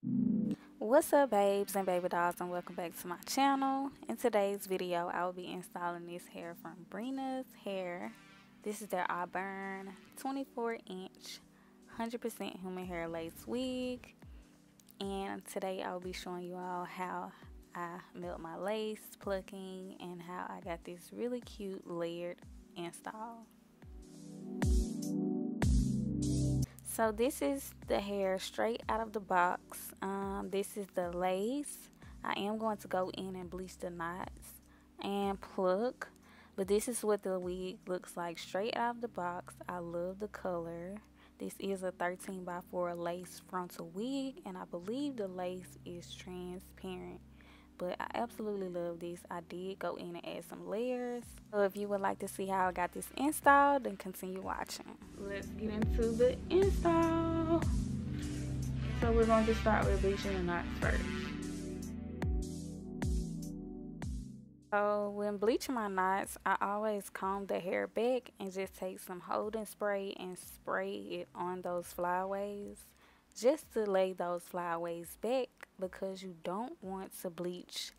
What's up, babes and baby dolls, and welcome back to my channel. In today's video, I will be installing this hair from Brennas hair. This is their auburn 24-inch 100% human hair lace wig, and today I will be showing you all how I melt my lace, plucking, and how I got this really cute layered install. So this is the hair straight out of the box. This is the lace. I am going to go in and bleach the knots and pluck. But this is what the wig looks like straight out of the box. I love the color. This is a 13 by 4 lace frontal wig, and I believe the lace is transparent. But I absolutely love this. I did go in and add some layers. So if you would like to see how I got this installed, then continue watching. Let's get into the install. So we're going to start with bleaching the knots first. So when bleaching my knots, I always comb the hair back and just take some holding spray and spray it on those flyaways, just to lay those flyaways back, because you don't want to bleach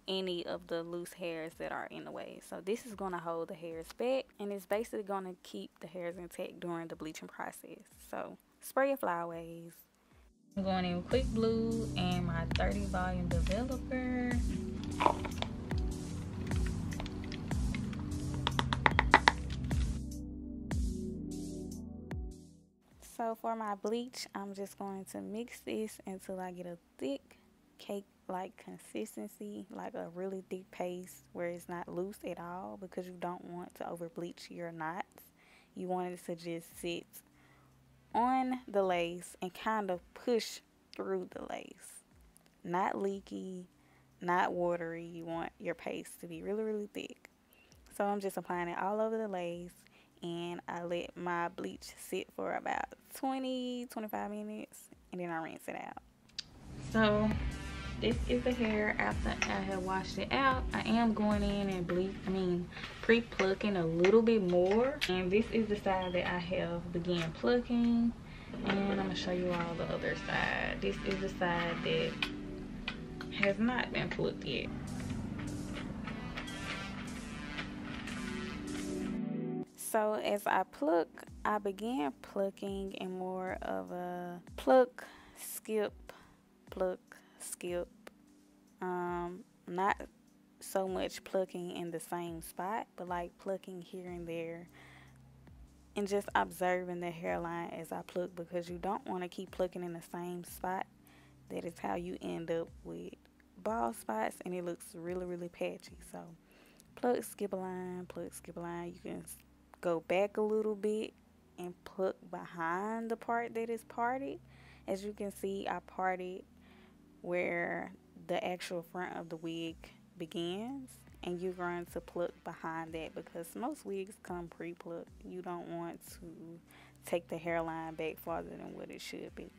any of the loose hairs that are in the way. So this is going to hold the hairs back, and it's basically going to keep the hairs intact during the bleaching process. So spray your flyaways. I'm going in with Quick Blue and my 30 volume developer. So for my bleach, I'm just going to mix this until I get a thick cake-like consistency, like a really thick paste where it's not loose at all, because you don't want to over bleach your knots. You want it to just sit on the lace and kind of push through the lace. Not leaky, not watery. You want your paste to be really, really thick. So I'm just applying it all over the lace, and I let my bleach sit for about 20-25 minutes, and then I rinse it out. So this is the hair after I have washed it out. I am going in and pre-plucking a little bit more, and this is the side that I have began plucking, and I'm gonna show you all the other side. This is the side that has not been plucked yet. So as I pluck, I began plucking in more of a pluck, skip, not so much plucking in the same spot, but like plucking here and there, and just observing the hairline as I pluck, because you don't want to keep plucking in the same spot. That is how you end up with bald spots, and it looks really, really patchy. So pluck, skip a line, pluck, skip a line. You can go back a little bit and pluck behind the part that is parted. As you can see, I parted where the actual front of the wig begins, and you're going to pluck behind that, because most wigs come pre-plucked. You don't want to take the hairline back farther than what it should be.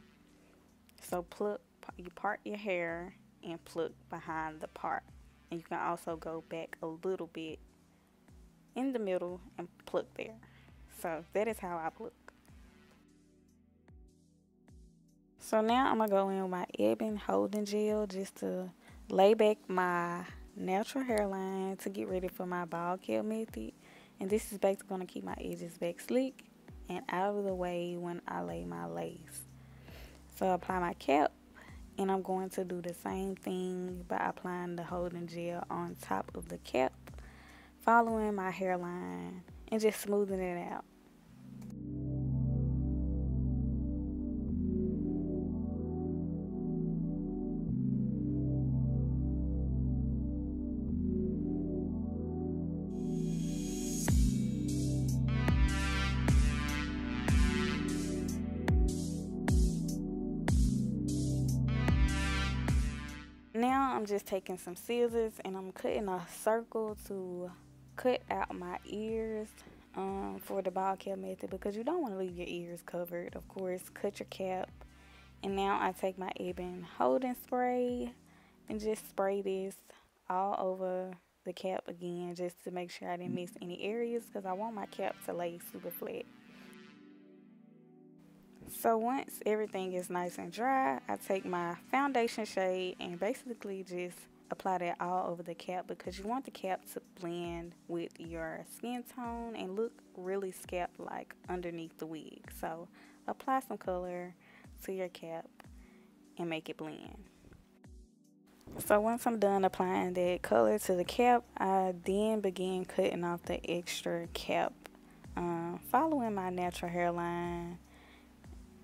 So you part your hair and pluck behind the part, and you can also go back a little bit in the middle and pluck there. So that is how I pluck. So now I'm gonna go in with my Ebin holding gel just to lay back my natural hairline to get ready for my bald cap method. And this is basically gonna keep my edges back slick and out of the way when I lay my lace. So I apply my cap, and I'm going to do the same thing by applying the holding gel on top of the cap, following my hairline and just smoothing it out. Now I'm just taking some scissors and I'm cutting a circle to cut out my ears for the bald cap method, because you don't want to leave your ears covered. Of course, cut your cap. And now I take my Ebin holding spray and just spray this all over the cap again, just to make sure I didn't miss any areas, because I want my cap to lay super flat. So once everything is nice and dry, I take my foundation shade and basically just apply that all over the cap because you want the cap to blend with your skin tone and look really scalp like underneath the wig. So apply some color to your cap and make it blend. So once I'm done applying that color to the cap, I then begin cutting off the extra cap, following my natural hairline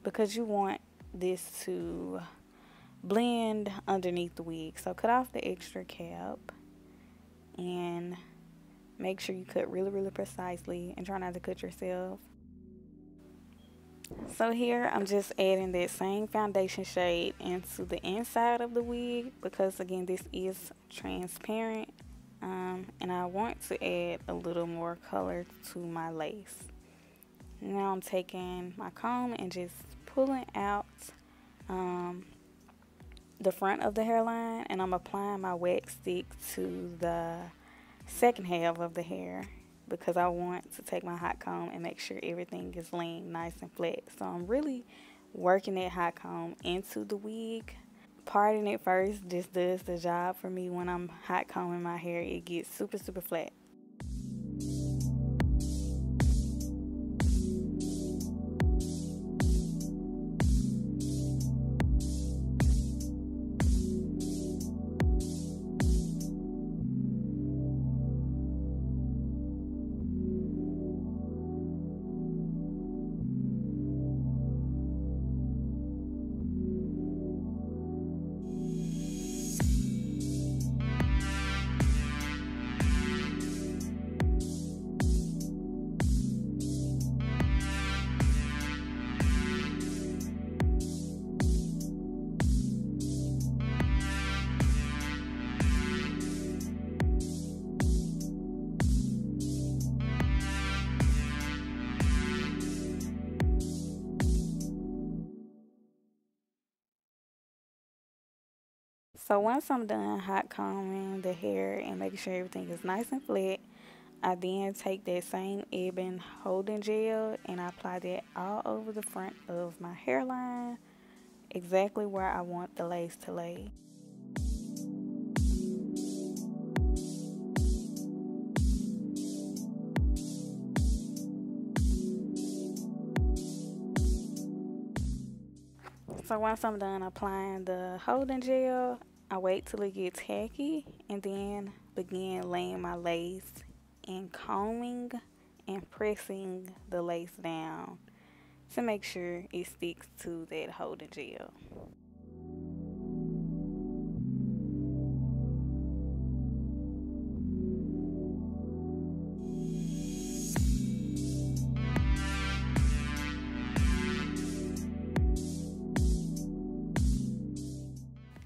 because you want this to blend underneath the wig. So cut off the extra cap and make sure you cut really, really precisely and try not to cut yourself. So here I'm just adding that same foundation shade into the inside of the wig because again this is transparent, and I want to add a little more color to my lace. Now I'm taking my comb and just pulling out the front of the hairline, and I'm applying my wax stick to the second half of the hair because I want to take my hot comb and make sure everything is laying nice and flat. So I'm really working that hot comb into the wig. Parting it first just does the job for me. When I'm hot combing my hair, it gets super, super flat. So once I'm done hot combing the hair and making sure everything is nice and flat, I then take that same ebony holding gel and I apply that all over the front of my hairline, exactly where I want the lace to lay. So once I'm done applying the holding gel, I wait till it gets tacky and then begin laying my lace and combing and pressing the lace down to make sure it sticks to that holding gel.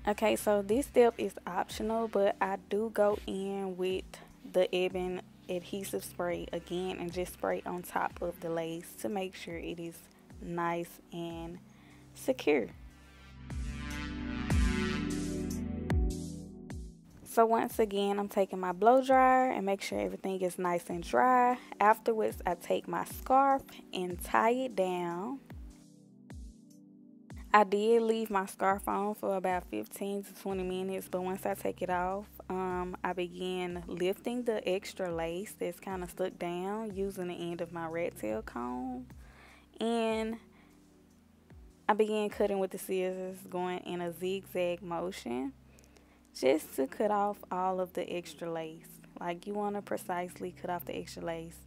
Okay, so this step is optional, but I do go in with the ebony adhesive spray again and just spray on top of the lace to make sure it is nice and secure. So once again, I'm taking my blow dryer and make sure everything is nice and dry. Afterwards, I take my scarf and tie it down. I did leave my scarf on for about 15 to 20 minutes, but once I take it off, I begin lifting the extra lace that's kind of stuck down using the end of my rat tail comb. And I began cutting with the scissors, going in a zigzag motion, just to cut off all of the extra lace. Like, you want to precisely cut off the extra lace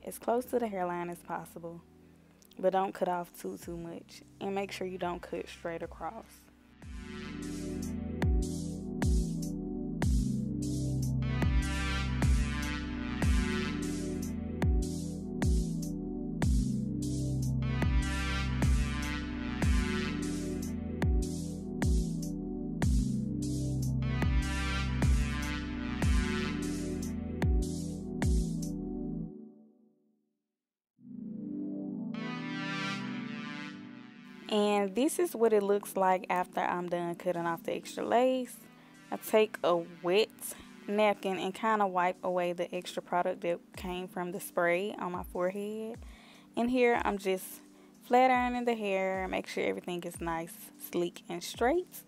as close to the hairline as possible. But don't cut off too much, and make sure you don't cut straight across. And this is what it looks like after I'm done cutting off the extra lace. I take a wet napkin and kind of wipe away the extra product that came from the spray on my forehead. And here I'm just flat ironing the hair, make sure everything is nice, sleek, and straight.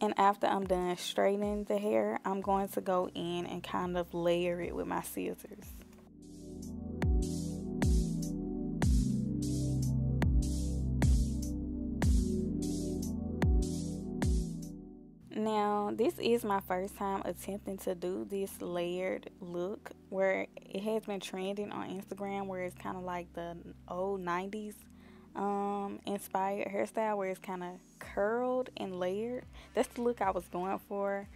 And after I'm done straightening the hair, I'm going to go in and kind of layer it with my scissors. Now, this is my first time attempting to do this layered look, where it has been trending on Instagram, where it's kind of like the old 90s inspired hairstyle, where it's kind of curled and layered. That's the look I was going for,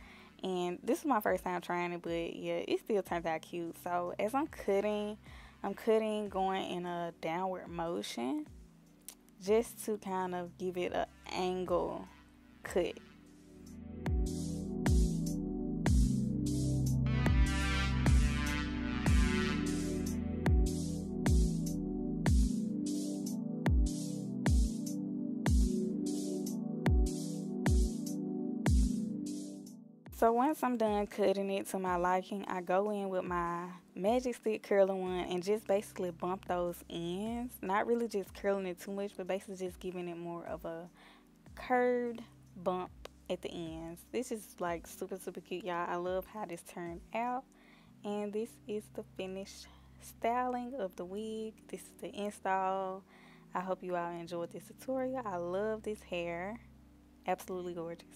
and this is my first time trying it, but yeah, it still turned out cute. So as I'm cutting going in a downward motion, just to kind of give it an angle cut. So once I'm done cutting it to my liking, I go in with my magic stick curling one and just basically bump those ends. Not really just curling it too much, but basically just giving it more of a curved bump at the ends. This is like super, super cute, y'all. I love how this turned out. And this is the finished styling of the wig. This is the install. I hope you all enjoyed this tutorial. I love this hair. Absolutely gorgeous.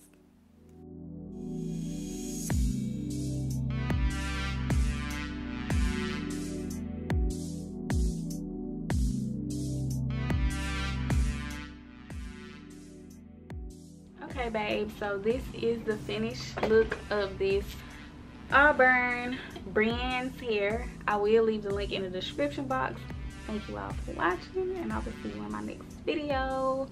Okay, babe, so this is the finished look of this auburn Brennas hair. I will leave the link in the description box. Thank you all for watching, and I will see you in my next video.